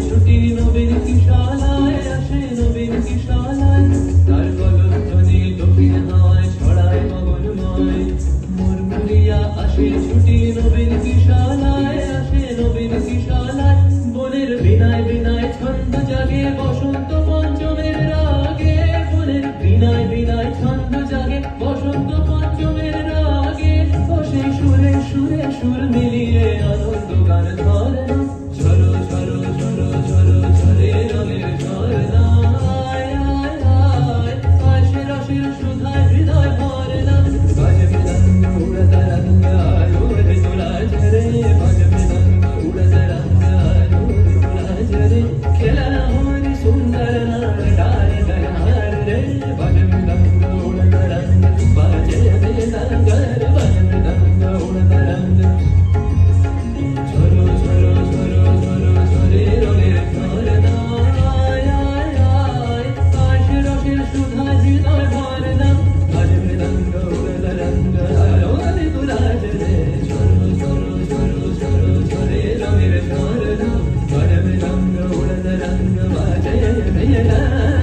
ছুটি নবীন কিশালায় আসে নবীন কিশালায় তার কলম ধ্বনি দক্ষিণ হাওয়ায় ছড়ায় গগনময় মুরমুরিয়া আসে ছুটি নবীন কিশালায় আসে নবীন কিশালায় বনের বিনায় বিনায় ছন্দ জাগে বসন্ত পঞ্চমের রাগে বনের বিনায় বিনায় ছন্দ জাগে বসন্ত পঞ্চমের রাগে ও সেই সুরে সুরে সুর মিলিয়ে আনন্দ গান ধরে ঝরো ঝরো ঝরো ঝরো ঝরে রঙের ঝরনা আশে রসের সুধায় হৃদয় ভরে না বাজে মৃদঙ্গ উড়াতা রঙ্গ আলো রে তোলা ঝরে বাজে মৃদঙ্গ উড়াতা রঙ্গ আলো রে তোলা ঝরে খেলা হরি সুন্দর নার ডারে গনহার রে বাজে মৃদঙ্গ উড়াতা রঙ্গ বাজে মৃদঙ্গ বাজে মৃদঙ্গ উড়াতা রঙ্গ ঝরো ঝরো ঝরো ঝরো ঝরে রঙের ঝরনা আশে রসের সুধা হৃদয় ভরে না বাজে মৃদঙ্গ উড়াতা রঙ্গ আলো রে তোলা ঝরে ঝরো ঝরো ঝরো ঝরো ঝরে রঙের ঝরনা বাজে মৃদঙ্গ উড়াতা রঙ্গ বাজে মৃদঙ্গ